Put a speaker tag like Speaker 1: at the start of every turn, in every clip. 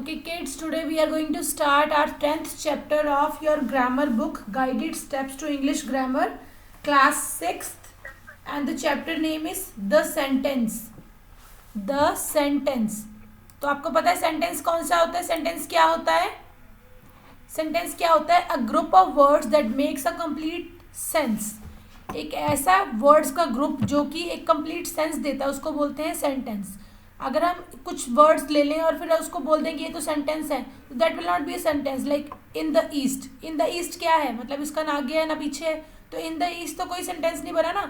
Speaker 1: Okay, kids, today we are going to start our 10th chapter of your grammar book, Guided Steps to English Grammar, class 6th, and the chapter name is The Sentence. The Sentence. तो आपको पता है sentence कौन सा होता है? Sentence क्या होता है? सेंटेंस क्या होता है? A group of words that makes a complete sense. एक ऐसा वर्ड्स का ग्रुप जो कि एक कंप्लीट सेंस देता है, उसको बोलते हैं सेंटेंस. अगर हम कुछ वर्ड्स ले लें और फिर उसको बोल दें कि ये तो सेंटेंस है, तो that will not be a sentence. Like in the east. In the east क्या है? मतलब इसका ना आगे है ना पीछे है, तो इन द ईस्ट तो कोई सेंटेंस नहीं बना ना.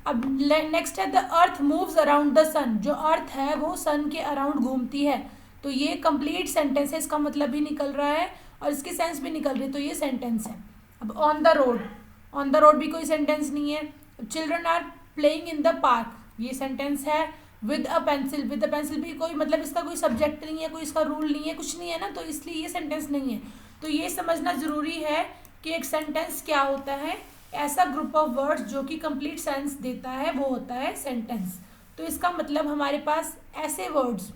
Speaker 1: अब नेक्स्ट है the earth moves around the sun. जो अर्थ है वो सन के अराउंड घूमती है, तो ये कंप्लीट सेंटेंस है. इसका मतलब भी निकल रहा है और इसकी सेंस भी निकल रही है, तो ये सेंटेंस है. अब on the road. On the road भी कोई सेंटेंस नहीं है. Children are playing in the park, ये सेंटेंस है. With a pencil. With a pencil भी कोई मतलब इसका कोई सब्जेक्ट नहीं है, कोई इसका रूल नहीं है, कुछ नहीं है ना, तो इसलिए ये सेंटेंस नहीं है. तो ये समझना ज़रूरी है कि एक सेंटेंस क्या होता है. ऐसा ग्रुप ऑफ वर्ड्स जो कि कंप्लीट सेंस देता है वो होता है सेंटेंस. तो इसका मतलब हमारे पास ऐसे वर्ड्स,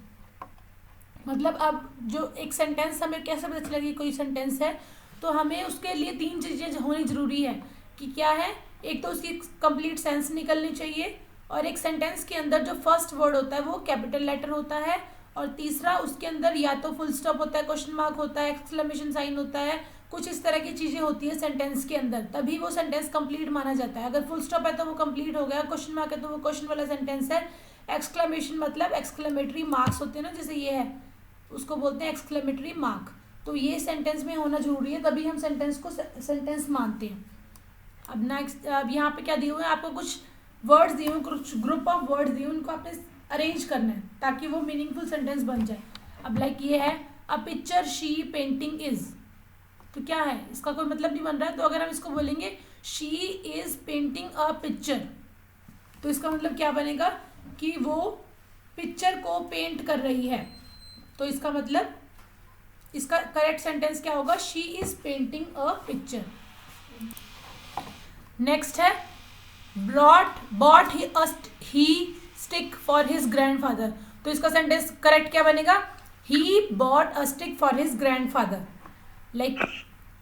Speaker 1: मतलब अब जो एक सेंटेंस हमें कैसे पता चलेगी कोई सेंटेंस है, तो हमें उसके लिए 3 चीज़ें होनी ज़रूरी है. कि क्या है? एक तो उसकी कंप्लीट सेंस निकलनी चाहिए, और एक सेंटेंस के अंदर जो फर्स्ट वर्ड होता है वो कैपिटल लेटर होता है, और तीसरा उसके अंदर या तो फुल स्टॉप होता है, क्वेश्चन मार्क होता है, एक्सक्लेमेशन साइन होता है, कुछ इस तरह की चीज़ें होती है सेंटेंस के अंदर, तभी वो सेंटेंस कंप्लीट माना जाता है. अगर फुल स्टॉप है तो वो कंप्लीट हो गया, क्वेश्चन मार्क है तो वो क्वेश्चन वाला सेंटेंस है, एक्सक्लेमेशन मतलब एक्सक्लेमेटरी मार्क्स होते हैं ना, जैसे ये है उसको बोलते हैं एक्सक्लेमेटरी मार्क. तो ये सेंटेंस में होना जरूरी है, तभी हम सेंटेंस को सेंटेंस मानते हैं. अब नेक्स्ट, अब यहाँ पे क्या दिए हुए हैं आपको? कुछ वर्ड्स दिए हुए, कुछ ग्रुप ऑफ वर्ड्स दिए हुए, उनको आपने अरेंज करना है ताकि वो मीनिंगफुल सेंटेंस बन जाए. अब लाइक ये है a picture she painting is, तो क्या है? इसका कोई मतलब नहीं बन रहा है. तो अगर हम इसको बोलेंगे she is painting a picture, तो इसका मतलब क्या बनेगा कि वो पिक्चर को पेंट कर रही है. तो इसका मतलब इसका करेक्ट सेंटेंस क्या होगा? She is painting a picture. Next है bought he stick for his grandfather. तो इसका सेंटेंस करेक्ट क्या बनेगा? He bought a stick for his grandfather. Like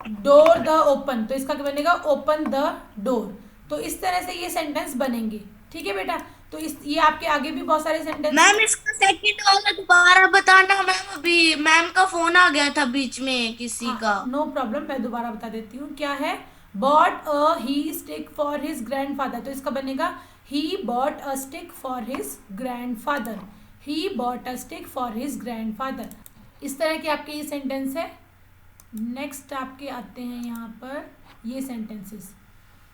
Speaker 1: door the open, तो इसका क्या बनेगा? Open the door. तो इस तरह से ये सेंटेंस बनेंगे. ठीक है बेटा? तो इस ये आपके आगे भी बहुत सारे सेंटेंस.
Speaker 2: मैम इसका सेकंड वाला दोबारा बताना मैम, अभी मैम का फोन आ गया था बीच में किसी का.
Speaker 1: नो प्रॉब्लम, मैं दोबारा बता देती हूँ. क्या है? Bought a he stick for his grandfather, तो इसका बनेगा he bought a stick for his grandfather. He bought a stick for his grandfather. इस तरह के आपके ये सेंटेंस है. नेक्स्ट आपके आते हैं यहाँ पर ये sentences.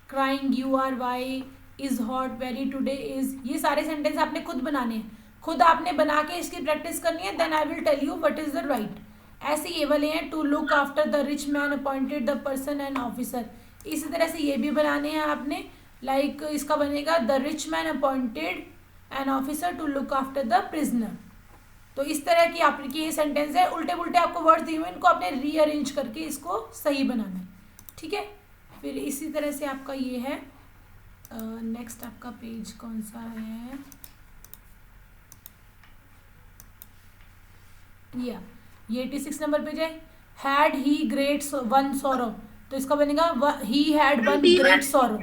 Speaker 1: Crying you are why, is hot, very today is. ये सारे सेंटेंस आपने खुद बनाने हैं, खुद आपने बना के इसकी प्रैक्टिस करनी है. Then I will tell you what is the right. ऐसे ये वाले हैं. To look after the rich man appointed the person and officer. इसी तरह से ये भी बनाने हैं आपने. लाइक इसका बनेगा the rich man appointed an officer to look after the prisoner. तो इस तरह की आपकी ये सेंटेंस है. उल्टे पुल्टे आपको वर्ड्स दिए हुए, इनको आपने रीअरेंज करके इसको सही बनाना है. ठीक है? फिर इसी तरह से आपका ये है. नेक्स्ट आपका पेज कौन सा है? या ये 86 नंबर पेज है. Had he great one sorrow, तो इसका बनेगा he had one great sorrow.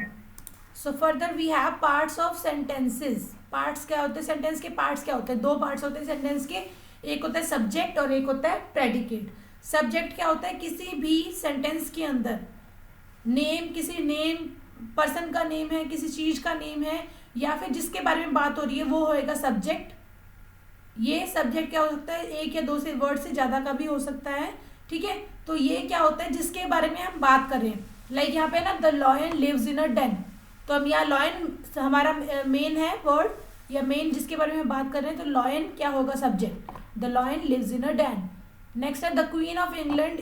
Speaker 1: So further we have parts of sentences. Parts क्या होते हैं? सेंटेंस के पार्ट्स क्या होते हैं? 2 पार्ट्स होते हैं सेंटेंस के. एक होता है सब्जेक्ट और एक होता है प्रेडिकेट. सब्जेक्ट क्या होता है? किसी भी सेंटेंस के अंदर नेम, किसी नेम, पर्सन का नेम है, किसी चीज का नेम है, या फिर जिसके बारे में बात हो रही है, वो होएगा सब्जेक्ट. ये सब्जेक्ट क्या हो सकता है? 1 या 2 से वर्ड से ज़्यादा का भी हो सकता है. ठीक है? तो ये क्या होता है? जिसके बारे में हम बात कर रहे हैं. लाइक यहाँ पे ना the lion lives in a den, तो हम यहाँ लॉयन हमारा मेन है वर्ड, या मेन जिसके बारे में बात कर रहे हैं, तो लॉयन क्या होगा? Subject. The lion lives in a den. Next है the queen of England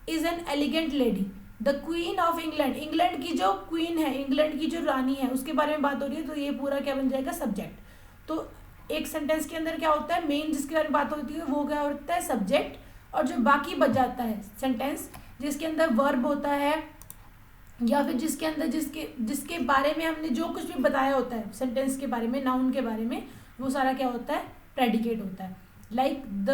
Speaker 1: is an elegant lady. The queen of England, England की जो क्वीन है, इंग्लैंड की जो रानी है, उसके बारे में बात हो रही है, तो ये पूरा क्या बन जाएगा? सब्जेक्ट. तो एक सेंटेंस के अंदर क्या होता है? मेन जिसके बारे में बात होती है वो क्या होता है? सब्जेक्ट. और जो बाकी बच जाता है सेंटेंस, जिसके अंदर वर्ब होता है, या फिर जिसके अंदर जिसके जिसके बारे में हमने जो कुछ भी बताया होता है सेंटेंस के बारे में, नाउन के बारे में, वो सारा क्या होता है? प्रेडिकेट होता है. Like the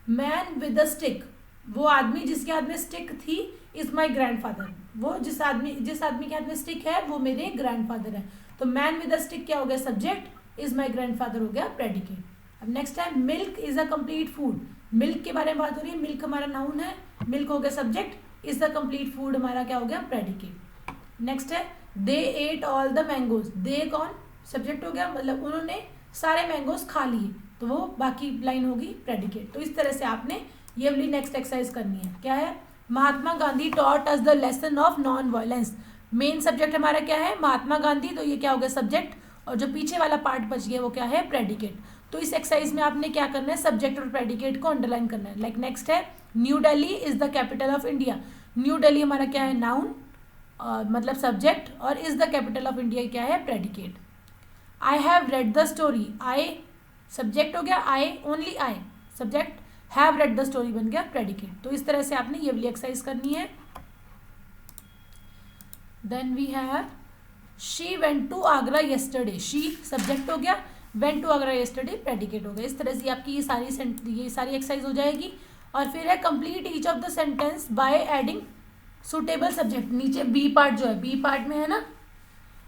Speaker 1: man with a stick, वो आदमी जिसके हाथ में स्टिक थी, इज माई ग्रैंडफादर, वो जिस आदमी के हाथ में स्टिक है वो मेरे ग्रैंडफादर है। तो मैन विद अ स्टिक क्या हो गया सब्जेक्ट, इज माई ग्रैंडफादर हो गया प्रेडिकेट। अब नेक्स्ट है milk is a complete food, milk के बारे में बात हो रही है, मिल्क हमारा नाउन है, मिल्क हो गया subject, is the complete food हमारा क्या हो गया प्रेडिकेट। नेक्स्ट है दे एट ऑल द मैंगोज, दे कौन सब्जेक्ट हो गया, मतलब उन्होंने सारे मैंगोज खा लिए, तो वो बाकी लाइन होगी प्रेडिकेट। तो इस तरह से आपने ये वाली नेक्स्ट एक्सरसाइज करनी है। क्या है, Mahatma Gandhi taught us the lesson of non violence, main subject हमारा क्या है महात्मा गांधी, तो ये क्या हो गया सब्जेक्ट, और जो पीछे वाला पार्ट बच गया वो क्या है प्रेडिकेट। तो इस एक्सरसाइज में आपने क्या करना है, सब्जेक्ट और प्रेडिकेट को अंडरलाइन करना है। लाइक नेक्स्ट है new Delhi is the capital of India, new Delhi हमारा क्या है नाउन, मतलब सब्जेक्ट, और is the capital of India क्या है predicate. I have read the story, I subject हो गया, I only I subject, have read the story बन गया प्रेडिकेट। तो इस तरह से आपने ये वाली एक्सरसाइज करनी है। Then we have she went to Agra yesterday, she subject हो गया, went to Agra yesterday predicate हो गया। इस तरह से आपकी ये सारी एक्सरसाइज हो जाएगी। और फिर है complete each of the sentence by adding suitable subject, नीचे बी पार्ट जो है, बी पार्ट में है ना,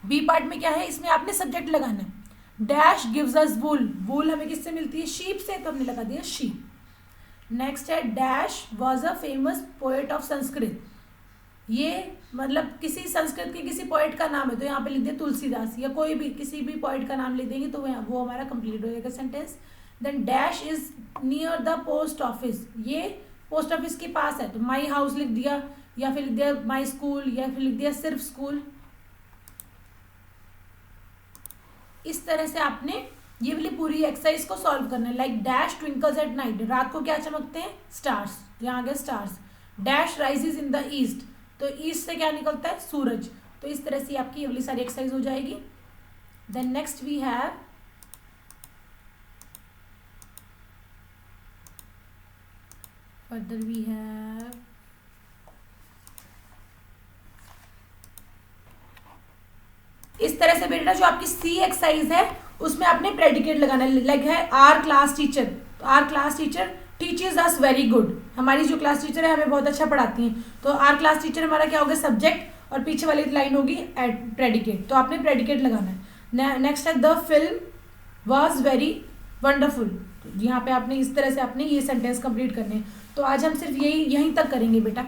Speaker 1: बी पार्ट में क्या है, इसमें आपने सब्जेक्ट लगाना है। डैश गिव्स अस वूल, वूल हमें किससे मिलती है शीप से, तो हमने लगा दिया शीप। नेक्स्ट है dash was a famous poet of Sanskrit, ये मतलब किसी संस्कृत के किसी पोएट का नाम है, तो यहाँ पे लिख दिया तुलसीदास, या कोई भी किसी भी पोएट का नाम लिख देंगे तो वो हमारा कंप्लीट हो जाएगा sentence. Then dash is near the post office, ये पोस्ट ऑफिस के पास है, तो माई हाउस लिख दिया, या फिर लिख दिया माई स्कूल, या फिर लिख दिया सिर्फ स्कूल। इस तरह से आपने ये वाली पूरी एक्सरसाइज को सॉल्व करना है। Like dash Twinkles at night, रात को क्या चमकते हैं स्टार्स, यहाँ आ गया stars. Dash rises in the east, तो ईस्ट से क्या निकलता है सूरज। तो इस तरह से आपकी ये वाली सारी एक्सरसाइज हो जाएगी। Then next we have further we have इस तरह से बेटा जो आपकी सी एक्सरसाइज है उसमें आपने प्रेडिकेट लगाना है। लाइक है आर क्लास टीचर, तो our class teacher teachers us very good, हमारी जो क्लास टीचर है हमें बहुत अच्छा पढ़ाती हैं, तो आर क्लास टीचर हमारा क्या होगा सब्जेक्ट, और पीछे वाली लाइन होगी प्रेडिकेट, तो आपने प्रेडिकेट लगाना है। नेक्स्ट है the film was very wonderful, तो यहाँ पे आपने इस तरह से आपने ये सेंटेंस कंप्लीट करने हैं। तो आज हम सिर्फ यहीं तक करेंगे बेटा।